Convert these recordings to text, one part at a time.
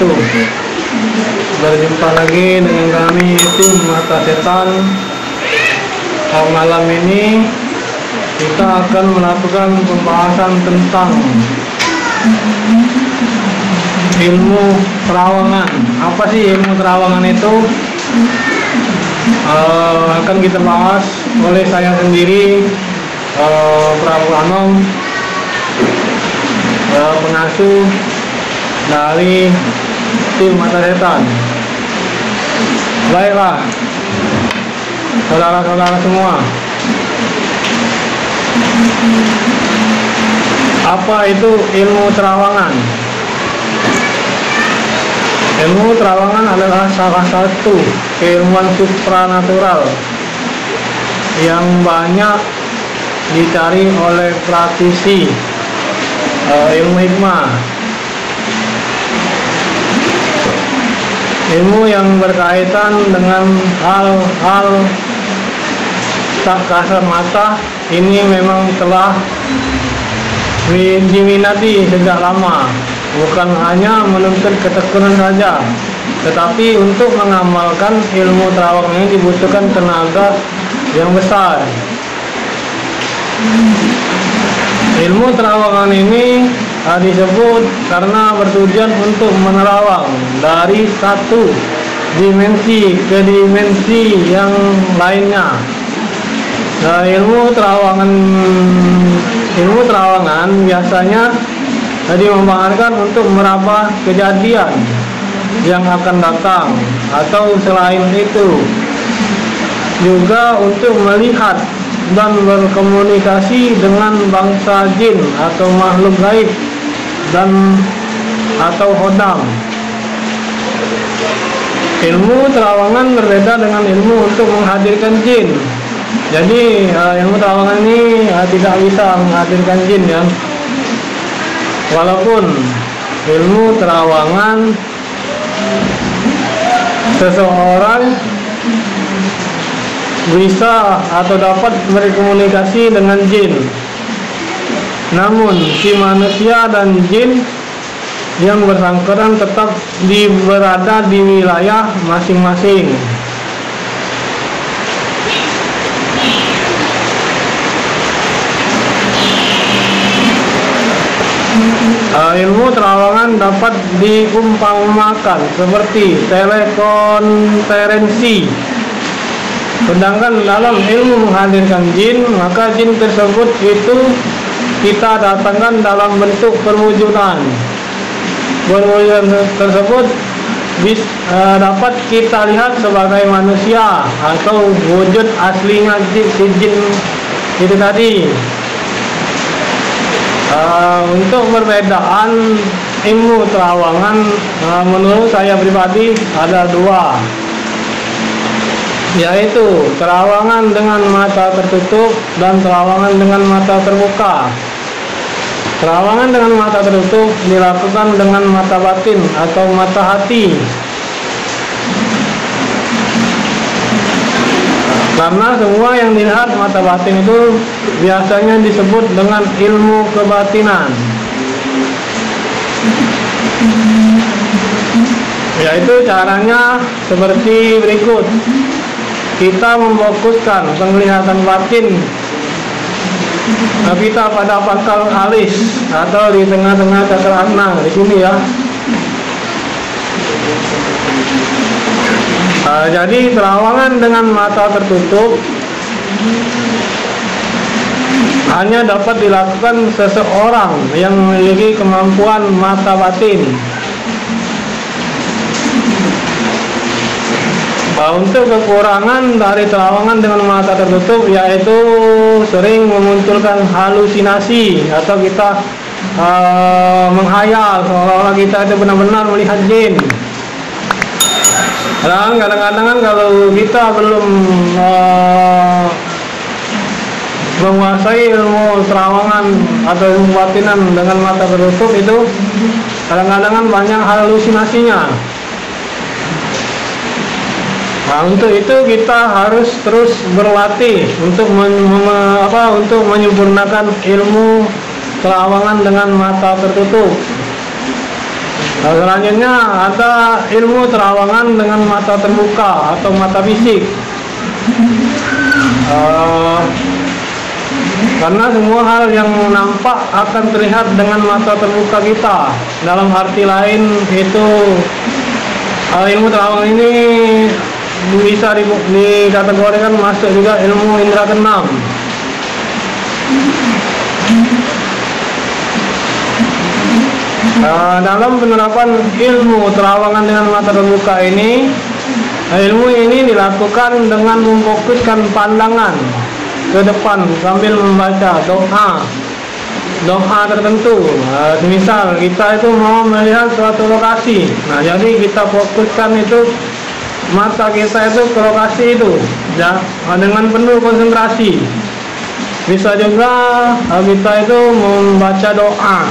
wabarakatuh. Berjumpa lagi dengan kami tim Mata Setan. Malam ini kita akan melakukan pembahasan tentang ilmu terawangan. Apa sih ilmu terawangan itu? Akan kita bahas oleh saya sendiri, Prabu Anom, pengasuh dari tim Mata Setan. Baiklah, saudara-saudara semua, apa itu ilmu terawangan? Ilmu terawangan adalah salah satu keilmuan supranatural yang banyak dicari oleh praktisi ilmu hikmah. Ilmu yang berkaitan dengan hal-hal tak kasat mata ini memang telah diminati sejak lama. Bukan hanya menuntut ketekunan saja, tetapi untuk mengamalkan ilmu terawangan ini dibutuhkan tenaga yang besar. Ilmu terawangan ini disebut karena bertujuan untuk menerawang dari satu dimensi ke dimensi yang lainnya. Nah, ilmu terawangan biasanya dimanfaatkan untuk meraba kejadian yang akan datang, atau selain itu juga untuk melihat dan berkomunikasi dengan bangsa jin atau makhluk gaib dan atau hodam. Ilmu terawangan berbeda dengan ilmu untuk menghadirkan jin. Jadi ilmu terawangan ini tidak bisa menghadirkan jin, ya. Walaupun ilmu terawangan seseorang bisa atau dapat berkomunikasi dengan jin, namun si manusia dan jin yang bersangkutan tetap berada di wilayah masing-masing. Ilmu terawangan dapat diumpamakan seperti telekonferensi. Sedangkan dalam ilmu menghadirkan jin, maka jin tersebut itu kita datangkan dalam bentuk perwujudan. Perwujudan tersebut dapat kita lihat sebagai manusia atau wujud aslinya si jin itu tadi. Untuk perbedaan ilmu terawangan, menurut saya pribadi ada dua, yaitu terawangan dengan mata tertutup dan terawangan dengan mata terbuka. Terawangan dengan mata tertutup dilakukan dengan mata batin atau mata hati, karena semua yang dilihat mata batin itu biasanya disebut dengan ilmu kebatinan, yaitu caranya seperti berikut. Kita memfokuskan penglihatan batin kita pada pangkal alis atau di tengah-tengah cakra agna, di sini, ya. Jadi terawangan dengan mata tertutup hanya dapat dilakukan seseorang yang memiliki kemampuan mata batin. Untuk kekurangan dari terawangan dengan mata tertutup, yaitu sering memunculkan halusinasi atau kita menghayal seolah-olah kita itu benar-benar melihat jin. Dan kadang-kadang kan kalau kita belum menguasai ilmu terawangan atau ilmu batinan dengan mata tertutup, itu kadang-kadang kan banyak halusinasinya. Nah, untuk itu kita harus terus berlatih untuk untuk menyempurnakan ilmu terawangan dengan mata tertutup. Nah, selanjutnya ada ilmu terawangan dengan mata terbuka atau mata fisik. Karena semua hal yang nampak akan terlihat dengan mata terbuka kita. Dalam arti lain itu ilmu terawangan ini bisa dikategorikan masuk juga ilmu indera keenam. Dalam penerapan ilmu terawangan dengan mata terbuka ini, ilmu ini dilakukan dengan memfokuskan pandangan ke depan sambil membaca doa tertentu. Misal kita itu mau melihat suatu lokasi, nah jadi kita fokuskan itu mata kita itu ke lokasi itu ya, dengan penuh konsentrasi. Bisa juga kita itu membaca doa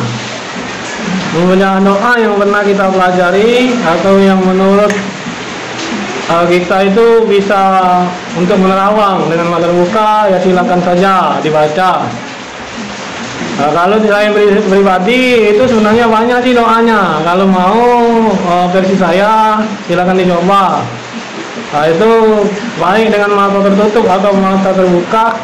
yang pernah kita pelajari atau yang menurut kita itu bisa untuk menerawang dengan mata terbuka, ya silakan saja dibaca. Kalau saya pribadi itu sebenarnya banyak sih doanya. Kalau mau versi saya silakan dicoba. Nah, itu baik dengan mata tertutup atau mata terbuka.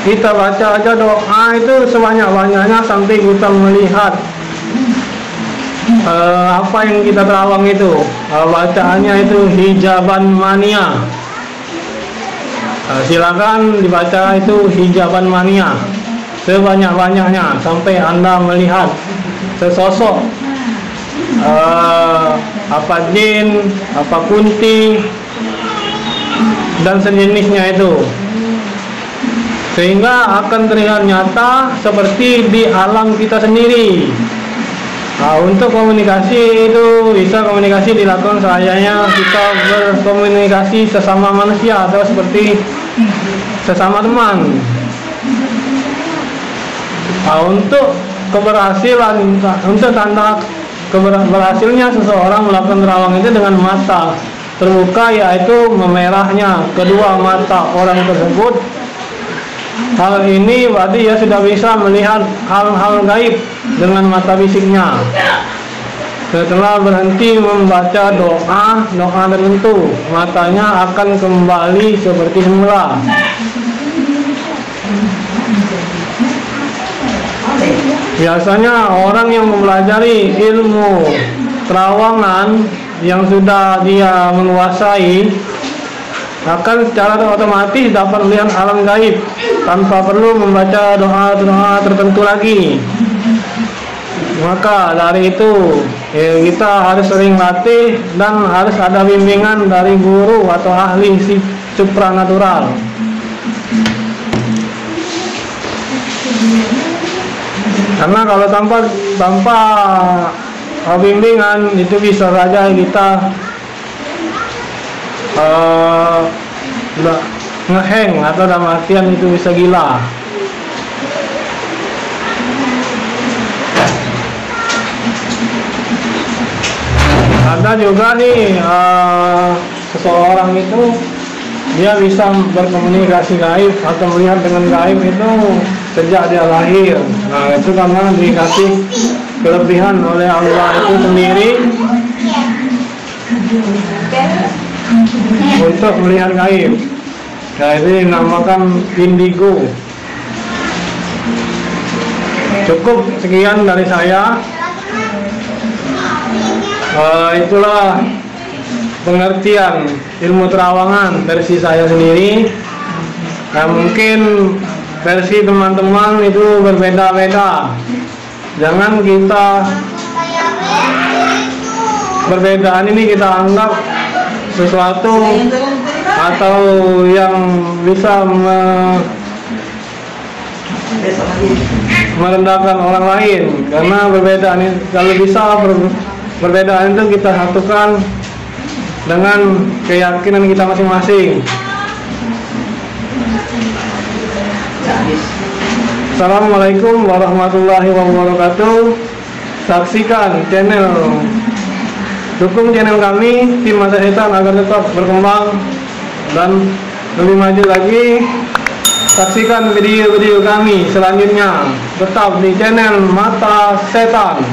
Kita baca aja doa itu sebanyak-banyaknya sampai kita melihat apa yang kita terawang itu. Bacaannya itu hijaban mania. Silakan dibaca itu hijaban mania sebanyak-banyaknya sampai Anda melihat sesosok apa jin, apa kunti dan sejenisnya itu, sehingga akan terlihat nyata seperti di alam kita sendiri. Untuk komunikasi itu bisa komunikasi dilakukan sayanya kita berkomunikasi sesama manusia atau seperti sesama teman. Untuk keberhasilan, untuk tanda keberhasilnya seseorang melakukan terawang itu dengan mata terbuka, yaitu memerahnya kedua mata orang tersebut. Hal ini berarti ya sudah bisa melihat hal-hal gaib dengan mata fisiknya. Setelah berhenti membaca doa tertentu, matanya akan kembali seperti semula. Biasanya orang yang mempelajari ilmu terawangan yang sudah dia menguasai akan secara otomatis dapat melihat alam gaib tanpa perlu membaca doa tertentu lagi. Maka dari itu kita harus sering latih dan harus ada bimbingan dari guru atau ahli supranatural. Karena kalau tanpa bimbingan itu bisa saja kita ngeheng atau dalam artian itu bisa gila. Ada juga nih seseorang itu dia bisa berkomunikasi gaib atau melihat dengan gaib itu sejak dia lahir. Nah, itu karena dikasih kelebihan oleh Allah itu sendiri untuk melihat gaib. Nah, ini dinamakan indigo. Cukup sekian dari saya. Itulah pengertian ilmu terawangan versi saya sendiri. Nah, mungkin versi teman-teman itu berbeda-beda. Jangan kita perbedaan ini kita anggap sesuatu atau yang bisa merendahkan orang lain, karena perbedaan ini kalau bisa perbedaan itu kita satukan dengan keyakinan kita masing-masing. Assalamualaikum warahmatullahi wabarakatuh. Saksikan dukung channel kami Tim Mata Setan agar tetap berkembang dan lebih maju lagi. Saksikan video-video kami selanjutnya tetap di channel Mata Setan.